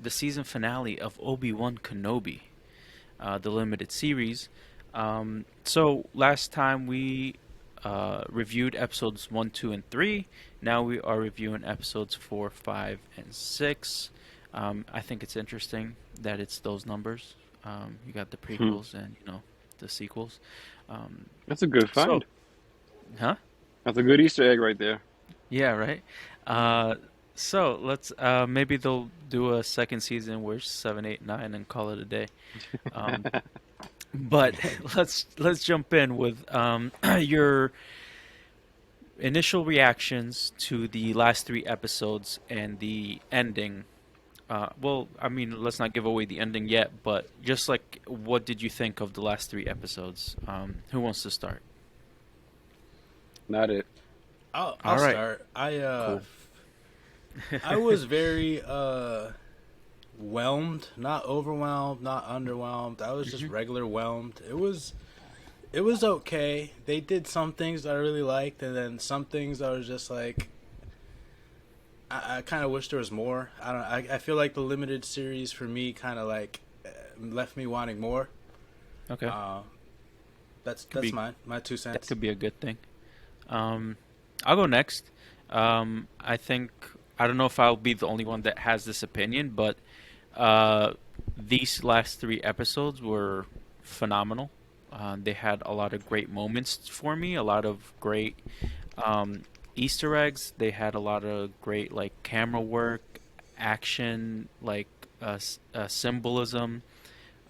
the season finale of Obi-Wan Kenobi, the limited series. So last time we reviewed episodes 1, 2, and 3. Now we are reviewing episodes 4, 5, and 6. I think it's interesting that it's those numbers. You got the Hmm. prequels and the sequels. Um, That's a good so, find. huh? That's a good Easter egg right there. Yeah, right. Uh, so let's maybe they'll do a second season where 7, 8, 9 and call it a day. Um, but let's jump in with your initial reactions to the last three episodes and the ending. Well, I mean, let's not give away the ending yet, but just like, what did you think of the last three episodes? Who wants to start? Not it. I'll All right, start. cool. I was very whelmed, not overwhelmed, not underwhelmed. I was just Hmm. regular whelmed. It was okay. They did some things that I really liked, and then some things I was just like, I kind of wish there was more. I don't. I feel like the limited series for me kind of like left me wanting more. Okay, Uh, that's could that's be my two that cents. could be a good thing. Um, I'll go next. I think I don't know if I'll be the only one that has this opinion, but uh, these last three episodes were phenomenal. They had a lot of great moments for me, a lot of great um, Easter eggs. They had a lot of great like camera work, action, like symbolism.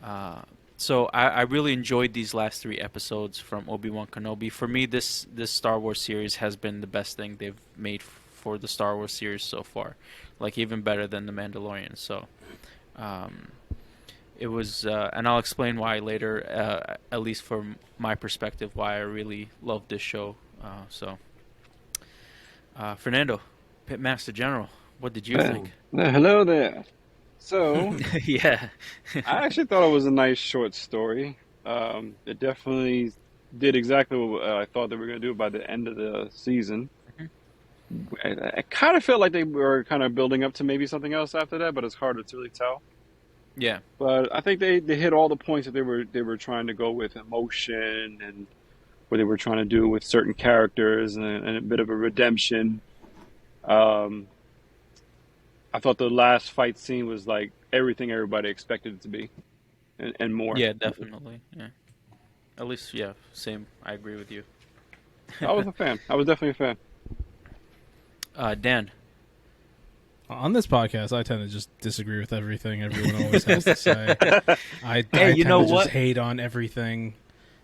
Uh, so I really enjoyed these last three episodes from Obi-Wan Kenobi. For me, this Star Wars series has been the best thing they've made for the Star Wars series so far, like even better than The Mandalorian. So um, it was, and I'll explain why later. At least from my perspective, why I really love this show. Fernando, Pitmaster General, what did you think? Hello there. So, Yeah. I actually thought it was a nice short story. It definitely did exactly what I thought they were going to do by the end of the season. I kind of felt like they were kind of building up to maybe something else after that, but it's harder to really tell. Yeah. But I think they hit all the points that they were trying to go with emotion and what they were trying to do with certain characters and a bit of a redemption. Um, I thought the last fight scene was like everything everybody expected it to be and more. Yeah, definitely. Yeah. At least, yeah, same. I agree with you. I was a fan. I was definitely a fan. Dan. On this podcast, I tend to just disagree with everything everyone always has to say. Hey, I you tend know to just what? hate on everything,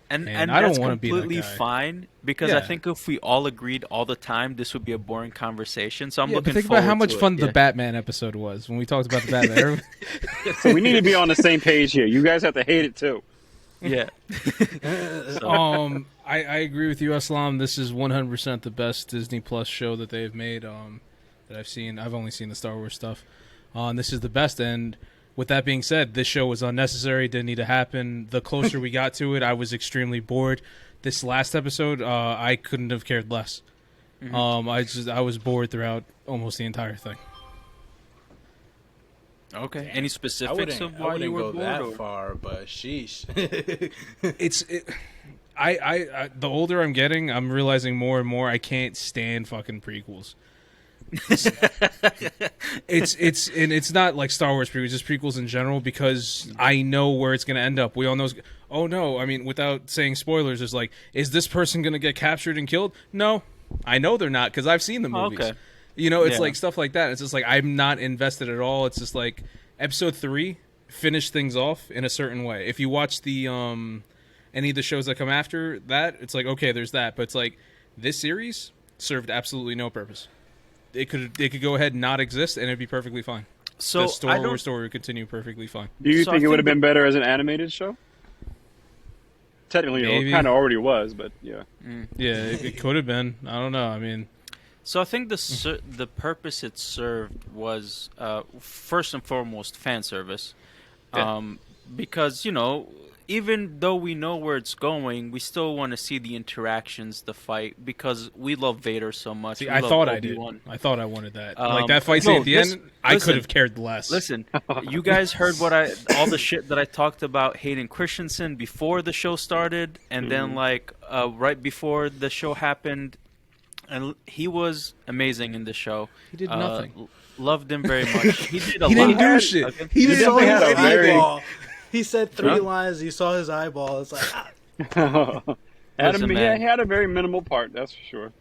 And and and I don't that's want to be that completely guy. fine because I Yeah. think if we all agreed all the time, this would be a boring conversation. So I'm Yeah, but looking think about how forward much to it. fun the Yeah. Batman episode was when we talked about the Batman. So we need to be on the same page here. You guys have to hate it too. Yeah. So, I agree with you, Eslam. This is 100% the best Disney Plus show that they've made. That I've seen. I've only seen the Star Wars stuff. And this is the best. And with that being said, this show was unnecessary. Didn't need to happen. The closer we got to it, I was extremely bored. This last episode, I couldn't have cared less. mhm. I was bored throughout almost the entire thing. Okay. Damn. Any I specifics wouldn't of I why you wouldn't were go bored, that or? far, but sheesh. It's it, the older I'm getting, I'm realizing more and more I can't stand fucking prequels. It's not like Star Wars prequels, just prequels in general because I know where it's gonna end up. We all know. Oh no, I mean, without saying spoilers, it's like, is this person gonna get captured and killed? No, I know they're not because I've seen the Oh, movies. okay. You know, it's Yeah. like stuff like that. It's just like I'm not invested at all. It's just like episode 3 finished things off in a certain way. If you watch the any of the shows that come after that, it's like okay, there's that, but it's like this series served absolutely no purpose. It could go ahead and not exist and it'd be perfectly fine. The So I Star Wars don't. story would continue perfectly fine. Do you So I think it would have think the. been better as an animated show? Technically, it kind Maybe. of already was, but yeah. Mm. Yeah, it could have been. I don't know. I mean, So I think the purpose it served was first and foremost fan service, Yeah. because even though we know where it's going, we still want to see the interactions, the fight, because we love Vader so much. See, We I love thought I did. Obi-Wan. I thought I wanted that. Like that fight no, scene at the this- end, I listen, could have cared less. Listen, you guys heard all the shit that I talked about Hayden Christensen before the show started, and then like right before the show happened, and he was amazing in the show. He did nothing. Loved him very much. He did a He lot. didn't do shit. Okay. He You didn't saw definitely his had a very- eyeball. He said 3 Huh? lines. You saw his eyeball. It's like, Listen, he man. had a very minimal part, that's for sure.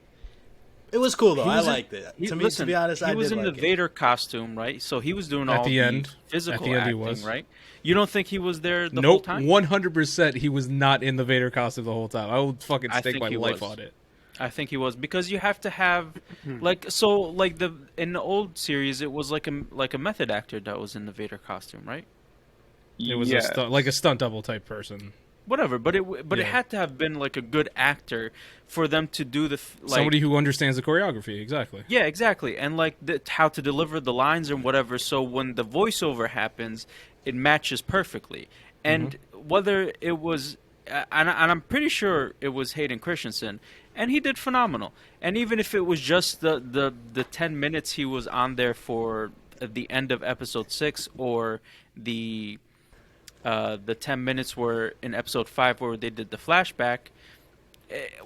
it was cool though. He I was in- liked it. he- To listen, be honest, I he was did in like the it. Vader costume, right? So he was doing At all the end. physical At the end he acting, was. right? You don't think he was there the whole Nope, time? 100% he was not in the Vader costume the whole time. I would fucking I stake think my he life was. on it. I think he was, because you have to have Hmm. like in the old series it was like a method actor that was in the Vader costume, right? It was Yeah. like a stunt double type person. Whatever, but it Yeah. had to have been like a good actor for them to do Somebody who understands the choreography, exactly. Yeah, exactly, and like how to deliver the lines and whatever. So when the voiceover happens, it matches perfectly. And whether it was, and I'm pretty sure it was Hayden Christensen, and he did phenomenal. And even if it was just the 10 minutes he was on there for the end of episode 6, or the 10 minutes were in episode 5 where they did the flashback,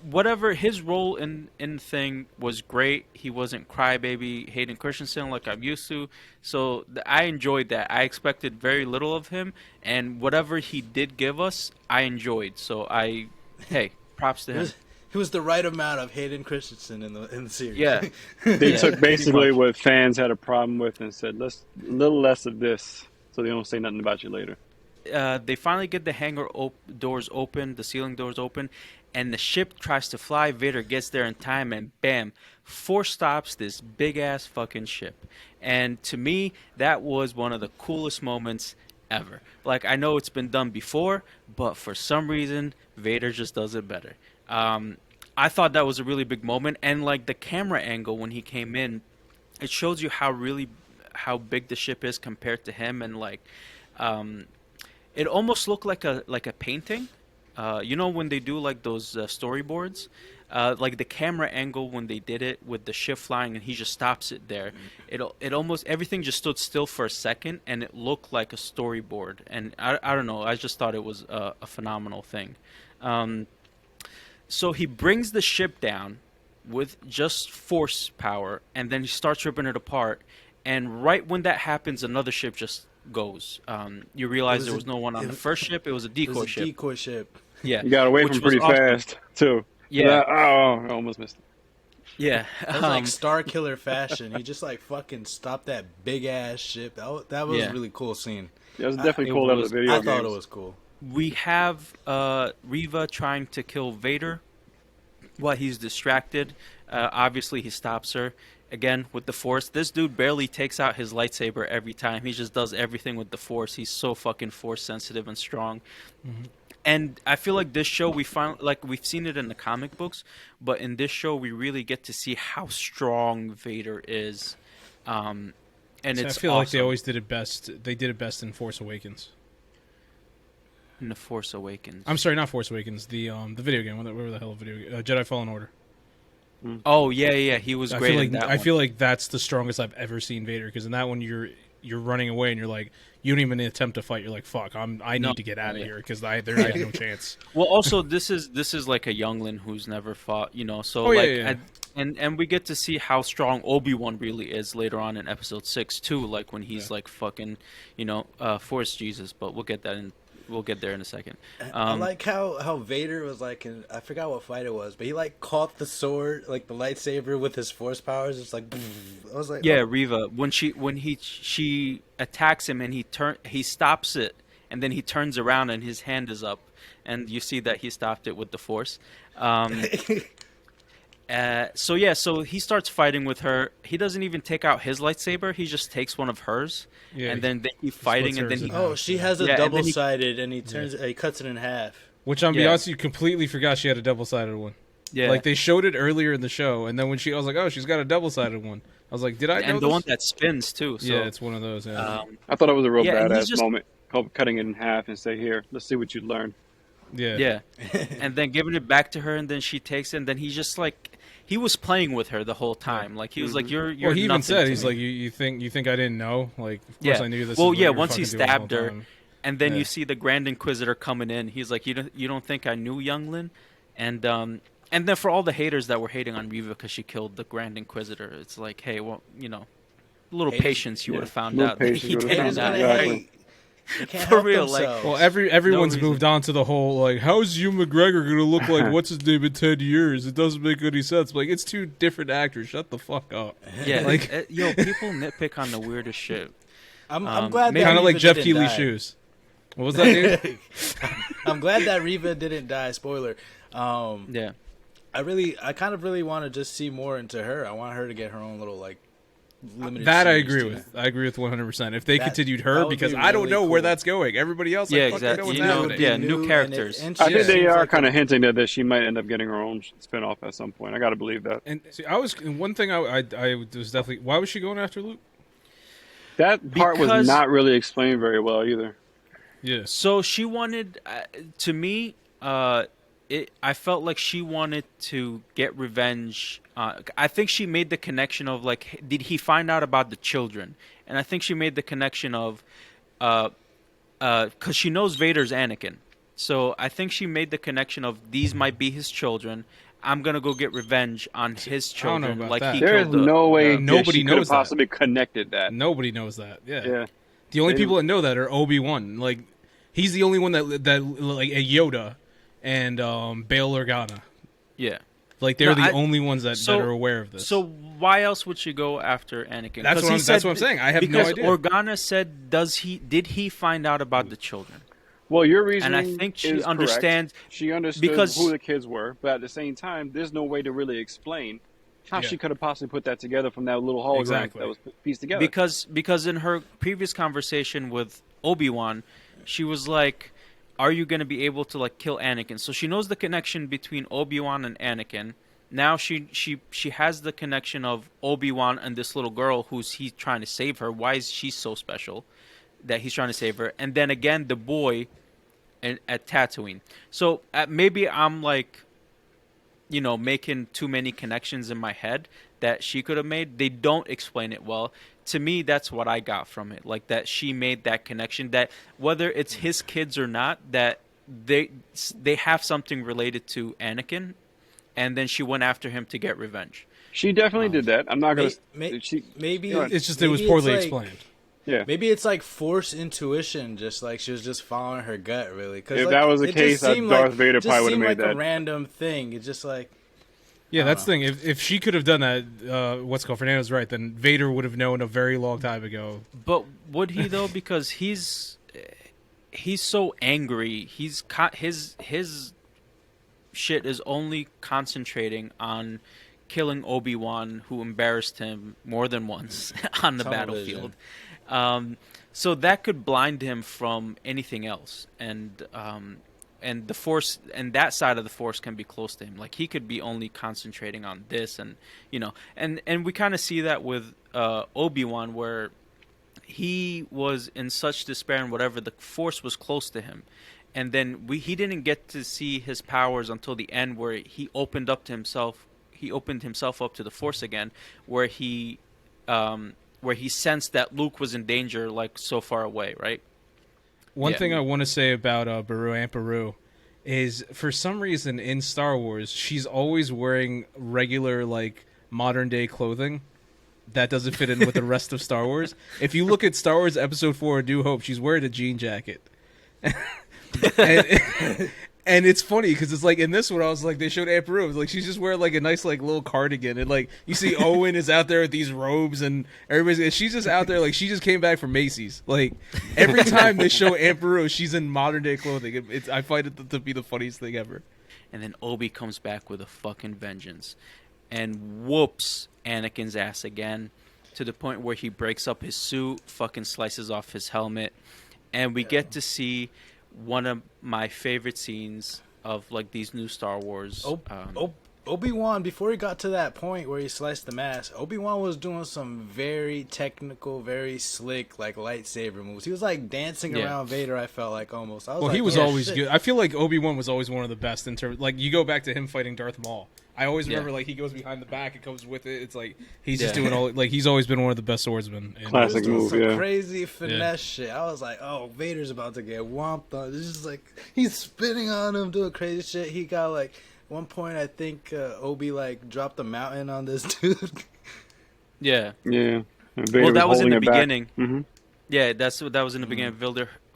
whatever his role in thing was great. He wasn't crybaby Hayden Christensen like I'm used to, so I enjoyed that. I expected very little of him, and whatever he did give us, I enjoyed. So hey, props to him. It was the right amount of Hayden Christensen in the series. Yeah, They Yeah, took basically pretty much. what fans had a problem with and said, let's a little less of this so they don't say nothing about you later. They finally get the hangar doors open, the ceiling doors open, and the ship tries to fly. Vader gets there in time, and bam, force stops this big ass fucking ship. And to me, that was one of the coolest moments ever. Like, I know it's been done before, but for some reason, Vader just does it better. I thought that was a really big moment, and like the camera angle when he came in, it shows you how big the ship is compared to him, and like, it almost looked like a painting. You know when they do like those storyboards, like the camera angle when they did it with the ship flying and he just stops it there. It almost everything just stood still for a second and it looked like a storyboard. And I don't know. I just thought it was a phenomenal thing. So he brings the ship down with just force power, and then he starts ripping it apart. And right when that happens, another ship just goes. You realize there was no one on the first ship. It was a It decoy was a ship. decoy ship. Yeah, You got away which from was pretty awesome. fast, too. Yeah, Oh, I almost missed it. yeah. That was like Star Killer fashion. He just like fucking stopped that big ass ship. That was Yeah. a really cool scene. It was definitely it cool out of was- the video I games. thought it was cool. We have Reva trying to kill Vader while he's distracted. Obviously, he stops her. Again, with the Force. This dude barely takes out his lightsaber every time. He just does everything with the Force. He's so fucking Force sensitive and strong. And I feel like this show, we've seen it in the comic books, but in this show, we really get to see how strong Vader is. And So it's I feel like they awesome. always did it best. They did it best in Force Awakens. In The Force Awakens. I'm sorry, not Force Awakens. The video game, whatever the hell video game, Jedi Fallen Order. Oh yeah, he was great in that I one. feel like that's the strongest I've ever seen Vader, because in that one you're running away and you're like, you don't even attempt to fight. You're like, fuck, I No, need to get out of yeah. here because I have no chance. Well, also this is like a youngling who's never fought, So Oh, yeah, like, yeah. and we get to see how strong Obi-Wan really is later on in Episode 6 too. Like when he's like fucking, Force Jesus. But we'll get there in a second. I like how Vader was like I forgot what fight it was, but he like caught the sword, like the lightsaber, with his force powers. It's like I was like, Yeah, oh. Reva. When she attacks him and he stops it, and then he turns around and his hand is up, and you see that he stopped it with the Force. So he starts fighting with her. He doesn't even take out his lightsaber. He just takes one of hers, Yeah, and then they keep fighting, and then hers he. in half. Oh, she has a Yeah, and then double he- sided, and he cuts it in half. Which, I'm be Yeah. honest, you completely forgot she had a double-sided one. Yeah, Like, they showed it earlier in the show, and then when I was like, oh, she's got a double-sided one. I was like, did I know and the this? one that spins too. So, Yeah, it's one of those. Yeah. I thought it was a real Yeah, and he's badass just- moment. cutting it in half and say, "Here, let's see what you learn." Yeah. Yeah, and then giving it back to her, and then she takes it, and then he's just like, he was playing with her the whole time. Like he was like, you're Well, he even nothing said to he's me." like, you think I didn't know? Like, of course Yeah. I knew this. Well, is what yeah. you were Once he fucking doing the whole stabbed her, time. and then Yeah. you see the Grand Inquisitor coming in. He's like, you don't think I knew Younglin? And then for all the haters that were hating on Reva because she killed the Grand Inquisitor, it's like, hey, well, a little Haters- patience, you would Yeah, have found little out that patience, he you would've did Haters found not. out. gonna Exactly. hate. They can't For help real, like- themselves. Well, everyone's reason. moved on to the whole like, how's Hugh McGregor gonna look like what's his name in 10 years? It doesn't make any sense. Like, it's two different actors. Shut the fuck up. Yeah, Like- people nitpick on the weirdest shit. I'm um, glad that maybe- Kind of like Reva Jeff didn't Keighley's die. shoes. What was that, dude? I'm glad that Reva didn't die. Spoiler. Yeah. I kind of really want to just see more into her. I want her to get her own little like limited. That I series agree too. with. I agree with 100%. If they That- continued that her, would because be I don't really know where cool. that's going. Everybody else, Yeah, like, fuck, I know exactly. what's You know, happening. yeah, new characters. And I she think they seems are like kind a- of hinting that she might end up getting her own spinoff at some point. I got to believe that. And see, one thing I was definitely, why was she going after Luke? That part Because- was not really explained very well either. Yeah. So she wanted, to me, I felt like she wanted to get revenge. I think she made the connection of like, did he find out about the children? And I think she made the connection of, because she knows Vader's Anakin. So I think she made the connection of these might be his children. I'm gonna go get revenge on his I don't know children. about Like that. he There is killed no way the- Nobody she could have knows that. possibly connected that. Nobody knows that. Yeah. Yeah. The only They- people that know that are Obi-Wan. Like, he's the only one that like a Yoda and Bail Organa. Yeah. Like, they're No, the only ones that so- are aware of this. So why else would she go after Anakin? That's 'Cause what he I'm- that's what I'm saying. I have no because idea. Organa said, did he find out about the children? Well, your reasoning And I think she is understands correct. She understood because- who the kids were, but at the same time, there's no way to really explain how Yeah. she could have possibly put that together from that little hologram Exactly. that was pieced together. because in her previous conversation with Obi-Wan, she was like, "Are you going to be able to like kill Anakin?" So she knows the connection between Obi-Wan and Anakin. Now she has the connection of Obi-Wan and this little girl who's he's trying to save her. Why is she so special that he's trying to save her? And then again, the boy at Tatooine. So maybe I'm like, making too many connections in my head that she could have made. They don't explain it well. To me, that's what I got from it. Like that she made that connection, that whether it's his kids or not, that they have something related to Anakin, and then she went after him to get revenge. she definitely did that. I'm not going may- to. She, maybe Go ahead. it's just, it was maybe poorly it's like- explained. yeah. Maybe it's like forced intuition, just like she was just following her gut, really. 'Cause, If like, that was the it case, just seemed Darth Vader it just probably would've seemed made like that. a random thing. It's just like Yeah, I that's the don't thing. If she could have done that, what's it called, Fernando's right, then Vader would have known a very long time ago. But would he though? Because he's so angry. His shit is only concentrating on killing Obi-Wan, who embarrassed him more than once on the Tunnel battlefield. So that could blind him from anything else, and the Force and that side of the Force can be close to him. Like he could be only concentrating on this, and and we kind of see that with Obi-Wan, where he was in such despair and whatever, the Force was close to him. And then he didn't get to see his powers until the end, where he opened himself up to the Force again, where he sensed that Luke was in danger, like so far away, right? One Yeah. thing I want to say about Aunt Beru is, for some reason in Star Wars, she's always wearing regular, like, modern day clothing that doesn't fit in with the rest of Star Wars. If you look at Star Wars Episode 4, A New Hope, she's wearing a jean jacket. And it's funny because it's like in this one, I was like, they showed Aunt Beru. It was like she's just wearing like a nice like little cardigan, and like you see Owen is out there with these robes, and and she's just out there like she just came back from Macy's. Like every time they show Aunt Beru, she's in modern day clothing. I find it to be the funniest thing ever. And then Obi comes back with a fucking vengeance and whoops Anakin's ass again, to the point where he breaks up his suit, fucking slices off his helmet, and we get to see one of my favorite scenes of like these new Star Wars. Obi-Wan, before he got to that point where he sliced the mask, Obi-Wan was doing some very technical, very slick, like, lightsaber moves. He was, like, dancing around Vader, I felt like, almost. I was Well, like, he was yeah, always shit. good. I feel like Obi-Wan was always one of the best in terms. Like, you go back to him fighting Darth Maul. I always remember, like, he goes behind the back, it comes with it. It's like, he's just doing all, like, he's always been one of the best swordsmen. He was Classic doing move, some yeah. crazy finesse shit. I was like, oh, Vader's about to get whomped on. It's just like, he's spinning on him, doing crazy shit. He got, like, one point, I think Obi, like, dropped a mountain on this dude. Yeah. Yeah. And Vader Well, that was in holding the it back. beginning. Mm-hmm. Yeah, that was in the beginning.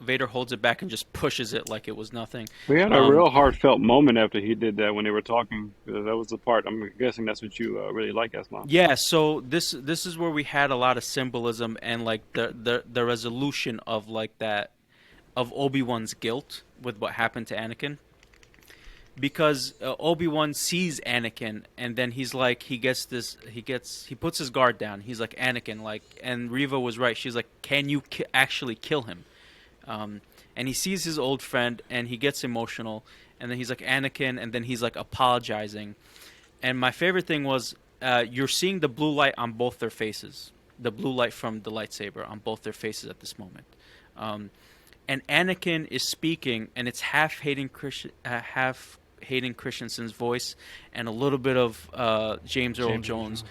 Vader holds it back and just pushes it like it was nothing. We had a real heartfelt moment after he did that when they were talking. That was the part. I'm guessing that's what you really like, Eslam. Yeah, so this is where we had a lot of symbolism and like the resolution of like that of Obi-Wan's guilt with what happened to Anakin. Because Obi-Wan sees Anakin and then he's like he puts his guard down. He's like, Anakin, like, and Reva was right. She's like, can you actually kill him? And he sees his old friend and he gets emotional and then he's like, Anakin, and then he's like apologizing. And my favorite thing was you're seeing the blue light on both their faces, the blue light from the lightsaber on both their faces at this moment. And Anakin is speaking, and it's half Hayden Christensen's voice and a little bit of James Earl Jones.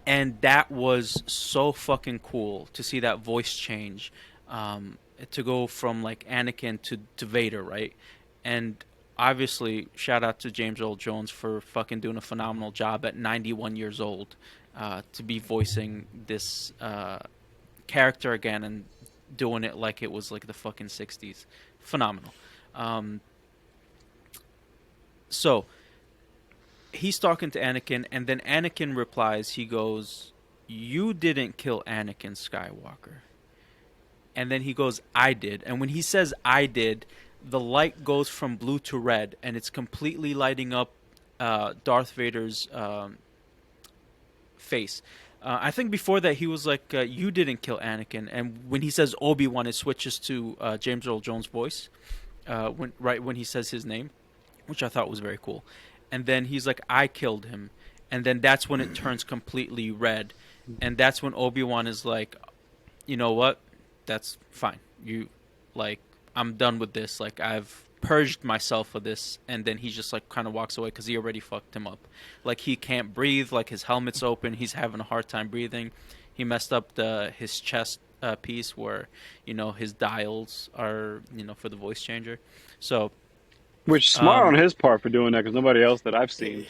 And that was so fucking cool to see that voice change, to go from like Anakin to Vader, right? And obviously, shout out to James Earl Jones for fucking doing a phenomenal job at 91 years old, to be voicing this character again and doing it like it was like the fucking 60s. Phenomenal. So he's talking to Anakin, and then Anakin replies, he goes, you didn't kill Anakin Skywalker. And then he goes, I did. And when he says I did, the light goes from blue to red, and it's completely lighting up Darth Vader's face. I think before that he was like, you didn't kill Anakin. And when he says Obi-Wan, it switches to James Earl Jones' voice, when he says his name, which I thought was very cool. And then he's like, I killed him. And then that's when it turns completely red. And that's when Obi-Wan is like, you know what? That's fine. I'm done with this. Like, I've purged myself of this. And then he just like kind of walks away because he already fucked him up. Like, he can't breathe. Like, his helmet's open. He's having a hard time breathing. He messed up his chest piece where, his dials are, for the voice changer. So, which smart on his part for doing that, because nobody else that I've seen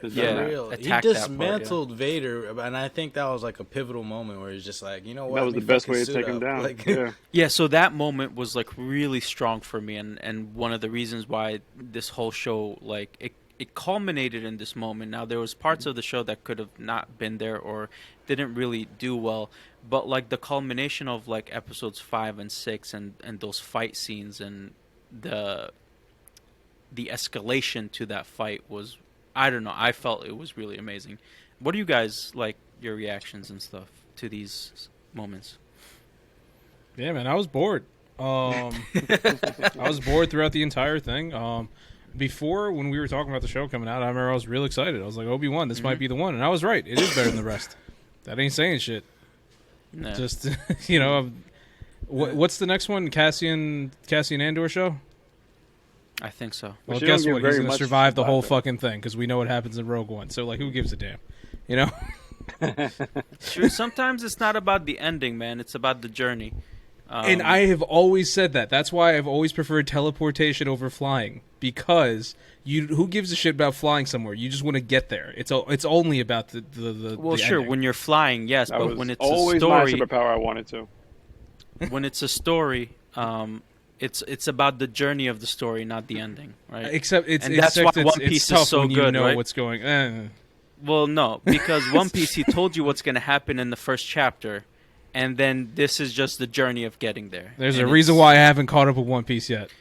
has done that. Real. He attacked that part, dismantled Vader, and I think that was like a pivotal moment where he's just like, you know what? That was the best way to take him down. Like, Yeah, so that moment was like really strong for me, and one of the reasons why this whole show, like, it culminated in this moment. Now, there was parts of the show that could have not been there or didn't really do well, but like the culmination of like episodes 5 and 6 and those fight scenes and the escalation to that fight was, I don't know, I felt it was really amazing. What do you guys like, your reactions and stuff to these moments? Yeah, man, I was bored. I was bored throughout the entire thing. Before, when we were talking about the show coming out, I remember I was real excited. I was like, Obi-Wan, this might be the one. And I was right. It is better than the rest. That ain't saying shit. No. Just, what's the next one? Cassian Andor show? I think so. Well, But you guess don't what? get He's very going to much survive the whole survival. fucking thing because we know what happens in Rogue One. So, like, who gives a damn? Sure, sometimes it's not about the ending, man. It's about the journey. And I have always said that. That's why I've always preferred teleportation over flying, because who gives a shit about flying somewhere? You just want to get there. It's only about the Well, the sure, ending. when you're flying, yes, That but was when it's a always my story, superpower I wanted to. when it's a story, it's about the journey of the story, not the ending, right? Except And that's why One Piece it's is tough so when you good, know right? what's going. Well, no, because One Piece, he told you what's going to happen in the first chapter, and then this is just the journey of getting there. There's And a reason it's- why I haven't caught up with One Piece yet.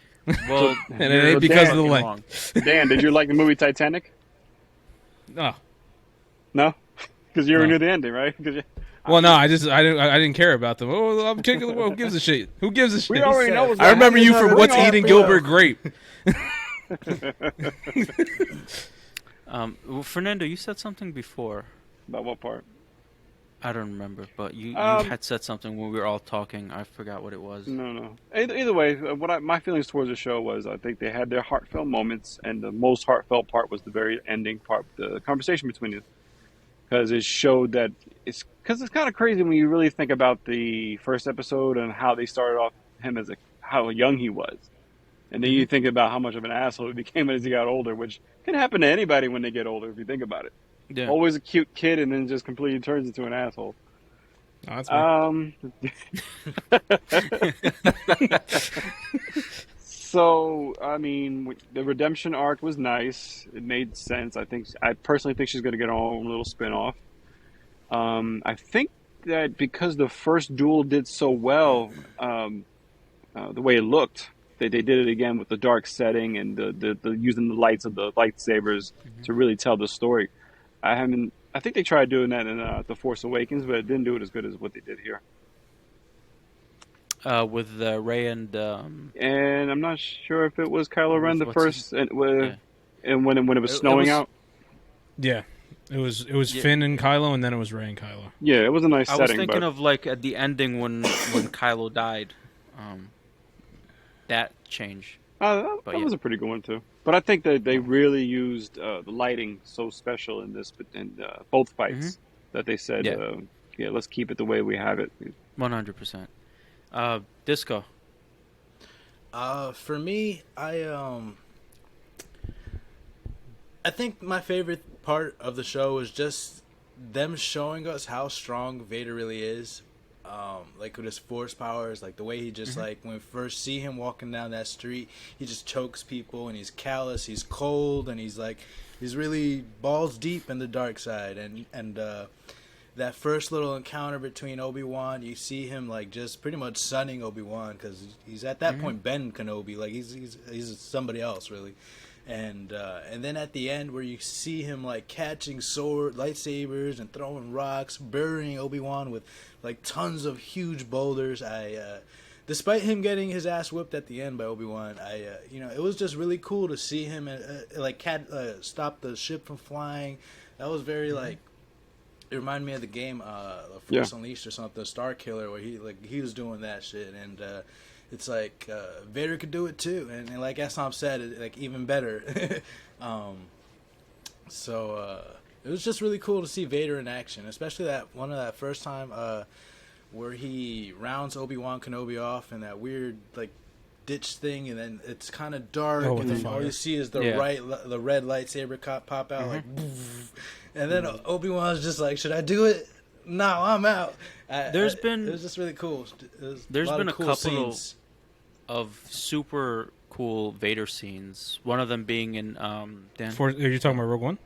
Well, And it you're ain't because of the fucking length. wrong. Dan, did you like the movie Titanic? Oh. No? Because you already No. knew the ending, right? 'Cause Well, no, I didn't care about them. Oh, I'm kicking. Who gives a shit? Who gives a shit? we already know what's I remember you happening. from What's We all Eating know. Gilbert Grape. Well, Fernando, you said something before. About what part? I don't remember, but you Um, had said something when we were all talking. I forgot what it was. no, no. Either way, my feelings towards the show was I think they had their heartfelt moments, and the most heartfelt part was the very ending part, the conversation between them, because it showed that it's kind of crazy when you really think about the first episode and how they started off him as how young he was, and then Hmm. you think about how much of an asshole he became as he got older, which can happen to anybody when they get older if you think about it. Yeah. Always a cute kid, and then just completely turns into an asshole. Oh, that's me. Um, so I mean, the redemption arc was nice. It made sense. I personally think she's going to get her own little spin-off. I think that because the first duel did so well, the way it looked, they did it again with the dark setting and the using the lights of the lightsabers to really tell the story. I think they tried doing that in The Force Awakens, but it didn't do it as good as what they did here. With Ray and And I'm not sure if it was Kylo Ren with the what's his, first, and yeah. when it was It snowing was out. Yeah, it was Yeah. Finn and Kylo, and then it was Rey and Kylo. Yeah, it was a nice I was setting, thinking but of like at the ending when Kylo died. That change. But that yeah. was a pretty good one too. But I think that they really used the lighting so special in this, but in both Hmm. fights, that they said, Yeah. yeah, let's keep it the way we have it. 100%. Disco. For me, I think my favorite part of the show is just them showing us how strong Vader really is. Like with his force powers, like the way he just like when we first see him walking down that street, he just chokes people and he's callous, he's cold, and he's really balls deep in the dark side. And that first little encounter between Obi-Wan, you see him like just pretty much sunning Obi-Wan because he's at that point Ben Kenobi, like he's somebody else really. And then at the end where you see him like catching lightsabers and throwing rocks, burying Obi-Wan with like tons of huge boulders. Despite him getting his ass whipped at the end by Obi-Wan, it was just really cool to see him stop the ship from flying. That was very like, it reminded me of the game Force Unleashed or something, Star Killer, where he was doing that shit, and it's like Vader could do it too, and like Eslam said, like even better. So it was just really cool to see Vader in action, especially that first time where he rounds Obi-Wan Kenobi off in that weird like ditch thing, and then it's kind of dark, Oh, with and the then all fire. you see is the Yeah. red lightsaber pop out like, and then Obi-Wan's just like, should I do it? No, I'm out. It was just really cool. There's been a cool couple scenes. of super cool Vader scenes. One of them being in Dan. Are you talking about Rogue One?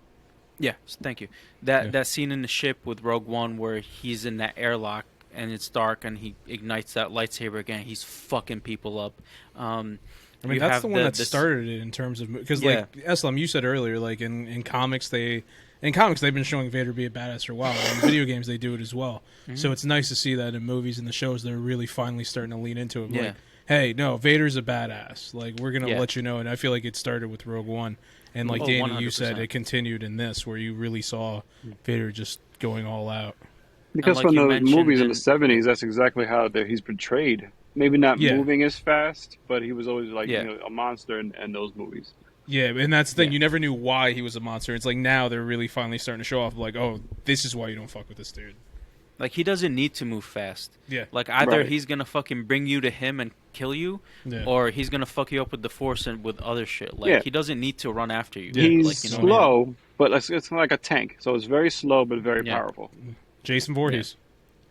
Yeah, thank you. Yeah. That scene in the ship with Rogue One where he's in that airlock and it's dark and he ignites that lightsaber again. He's fucking people up. I mean, You that's have the one that this- started it in terms of because, Yeah. like Eslam, you said earlier, like in comics they've been showing Vader be a badass for a while. In video games, they do it as well. So it's nice to see that in movies and the shows they're really finally starting to lean into it. Yeah. Like, hey, no, Vader's a badass. Like we're gonna Yeah. let you know. And I feel like it started with Rogue One, and like Oh, Danny, you 100%. said, it continued in this where you really saw Vader just going all out. Because like from you the mentioned movies in in- the '70s, that's exactly how he's portrayed. Maybe not Yeah. moving as fast, but he was always like Yeah. a monster in those movies. Yeah, and that's the thing. Yeah. You never knew why he was a monster. It's like now they're really finally starting to show off, like, oh, this is why you don't fuck with this dude. Like he doesn't need to move fast. Yeah. Like either Right. he's gonna fucking bring you to him and kill you, Yeah. or he's gonna fuck you up with the Force and with other shit. Like Yeah. he doesn't need to run after you. Yeah. He's Like, you know what I mean? slow, but it's like a tank, so it's very slow but very Yeah. powerful. Jason Voorhees.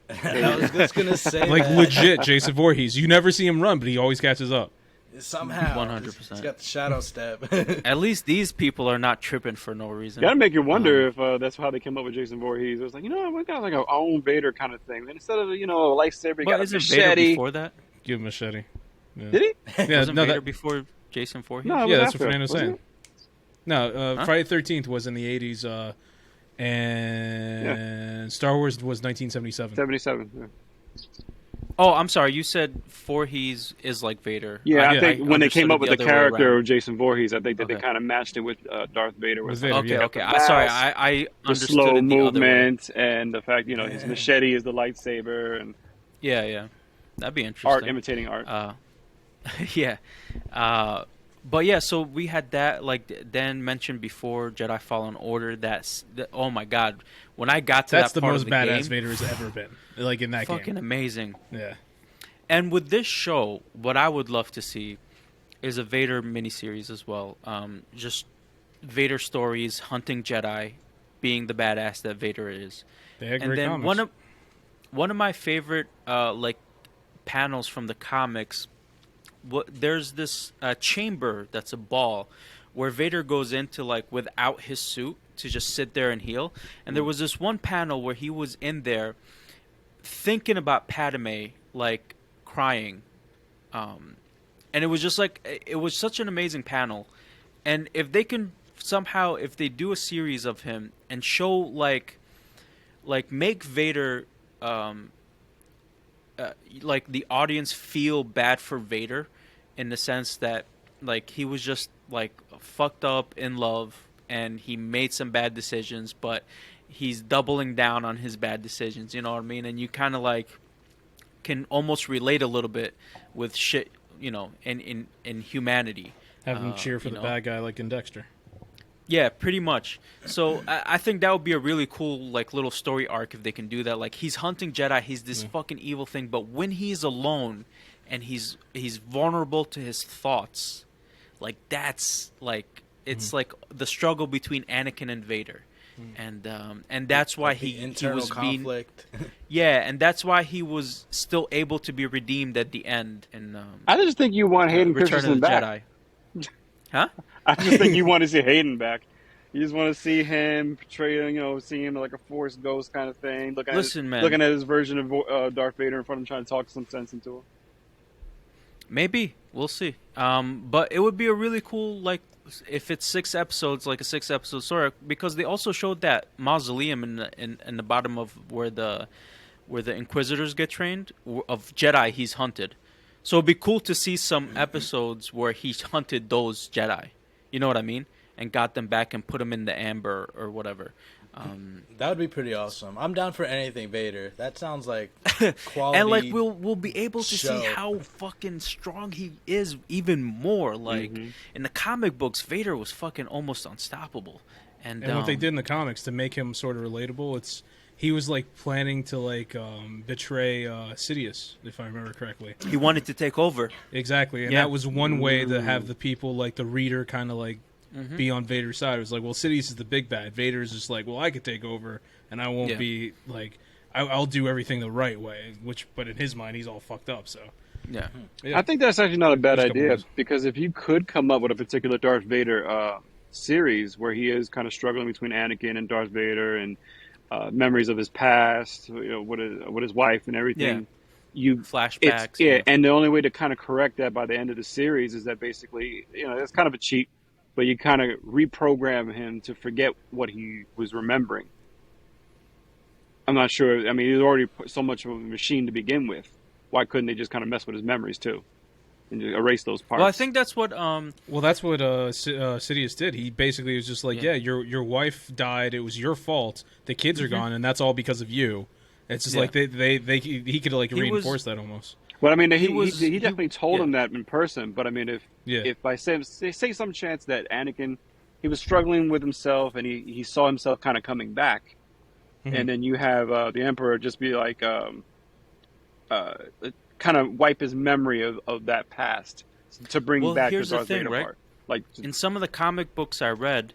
I was just gonna say Like that. legit Jason Voorhees. You never see him run, but he always catches up. Somehow 100%. He's got the shadow step. At least these people are not tripping for no reason. Gotta make you wonder if that's how they came up with Jason Voorhees. It was like, we got like our own Vader kind of thing. And instead of a lightsaber, you But got a isn't Vader machete. before that? Give him a machete. Yeah. Did he? Yeah, Wasn't no, Vader that, before Jason Voorhees? No, it yeah, was that's what after, Fernando's wasn't saying. No, Huh? Friday the 13th was in the 80s, and Star Wars was 1977. 77. Yeah. Oh, I'm sorry. You said Voorhees is like Vader. Yeah, I Yeah. think I when they understood came it up with the the other way character around. of Jason Voorhees, I think that they Okay. kind of matched it with Darth Vader with With the fact Vader, that he Okay, yeah. got okay. the Sorry, mask, I the understood slow it the other way. movement, and the fact his machete is the lightsaber and Yeah, yeah. That'd be art interesting. imitating art. Uh, yeah. Uh, but yeah, so we had that, like Dan mentioned before, Jedi Fallen Order. Oh my God, when I got to That's that the part of most the badass game, Vader has ever been. Like in that game. fucking amazing. Yeah. And with this show, what I would love to see is a Vader miniseries as well. Just Vader stories, hunting Jedi, being the badass that Vader is. They had And great then comics. one of my favorite like panels from the comics. There's this chamber that's a ball where Vader goes into like without his suit to just sit there and heal. And there was this one panel where he was in there thinking about Padme, like crying. And it was just like it was such an amazing panel. And if they can somehow, if they do a series of him and show like make Vader like the audience feel bad for Vader in the sense that like he was just like fucked up in love and he made some bad decisions, but he's doubling down on his bad decisions, you know what I mean? And you kind of like can almost relate a little bit with shit, in humanity. Have them cheer for you the know? bad guy like in Dexter. Yeah, pretty much. So I think that would be a really cool like little story arc if they can do that. Like he's hunting Jedi, he's this fucking evil thing, but when he's alone and he's vulnerable to his thoughts, like that's like it's like the struggle between Anakin and Vader. And that's why Like the he internal was being conflict. yeah, and that's why he was still able to be redeemed at the end in I just think you want Hayden Return of Christensen the back. Jedi. Huh? I just think you want to see Hayden back. You just want to see him portraying, see him like a Force ghost kind of thing, Listen, man. looking at his version of Darth Vader in front of him, trying to talk some sense into him. Maybe we'll see. But it would be a really cool like if it's 6 episodes, like a 6 episode story, because they also showed that mausoleum in the bottom of where the Inquisitors get trained of Jedi he's hunted. So it'd be cool to see some episodes where he hunted those Jedi. You know what I mean? And got them back and put them in the amber or whatever. That would be pretty awesome. I'm down for anything Vader. That sounds like quality. And like we'll be able to show. see how fucking strong he is even more. Like in the comic books, Vader was fucking almost unstoppable. And what they did in the comics to make him sort of relatable, he was like planning to like betray Sidious, if I remember correctly. he wanted to take over. Exactly, and Yeah. that was one way to have the people, like the reader, kind of like be on Vader's side. It was like, well, Sidious is the big bad. Vader's just like, well, I could take over, and I won't Yeah. be like, I'll do everything the right way. But in his mind, he's all fucked up. So Yeah. yeah. I think that's actually not a bad There's a couple idea ways. because if you could come up with a particular Darth Vader series where he is kind of struggling between Anakin and Darth Vader and memories of his past, with his wife and everything. Flashbacks. And the only way to kind of correct that by the end of the series is that basically, it's kind of a cheat, but you kind of reprogram him to forget what he was remembering. I'm not sure. I mean, he's already so much of a machine to begin with. Why couldn't they just kind of mess with his memories too and just erase those parts? Well, I think that's what. Well, that's what Sidious did. He basically was just like, yeah, your wife died. It was your fault. The kids are gone, and that's all because of you. It's just like he could like reinforce that almost. Well, I mean, he he definitely told him that in person. But I mean, if by say some chance that Anakin, he was struggling with himself and he saw himself kind of coming back, and then you have the Emperor just be like, kind of wipe his memory of that past to bring back the here's the Darth thing, Vader right? part. Like In some of the comic books I read,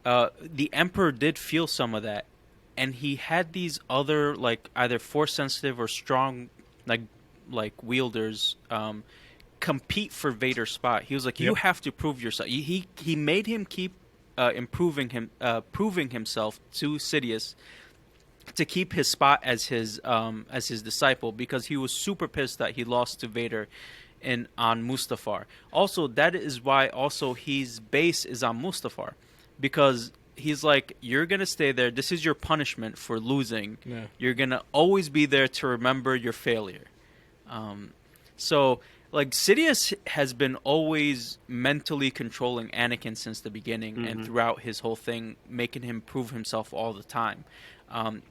the Emperor did feel some of that, and he had these other like either force sensitive or strong like wielders compete for Vader's spot. He was like, you have to prove yourself. He made him keep proving himself to Sidious to keep his spot as his disciple, because he was super pissed that he lost to Vader on Mustafar. Also, that is why also his base is on Mustafar, because he's like, you're gonna stay there. This is your punishment for losing. Yeah. You're gonna always be there to remember your failure. So, like, Sidious has been always mentally controlling Anakin since the beginning, and throughout his whole thing, making him prove himself all the time.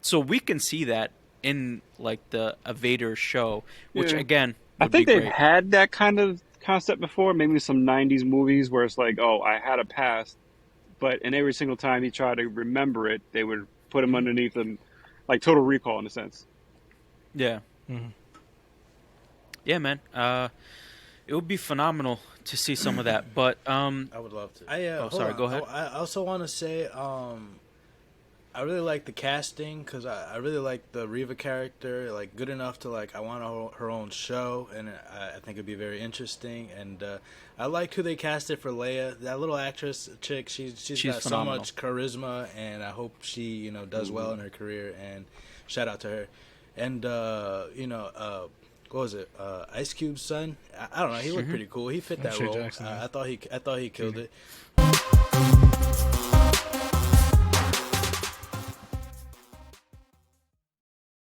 So we can see that in like the a Vader show, which Yeah. again I would be think they've great. had that kind of concept before, maybe some 90s movies where it's like, oh, I had a past, but and every single time he tried to remember it, they would put him underneath him, like Total Recall in a sense. Yeah, Mhm. yeah, man. It would be phenomenal to see some of that. But I would love to. I oh, hold sorry, on. go ahead. I also want to say I really like the casting because I really like the Reva character, like good enough to like I want her own show, and I think it'd be very interesting. And I like who they casted for Leia, that little actress chick. She's got phenomenal. so much charisma, and I hope she does well in her career. And shout out to her. And what was it? Ice Cube's son. I don't know. He looked pretty cool. He fit that Shea role. Jackson, yeah. I thought he killed it.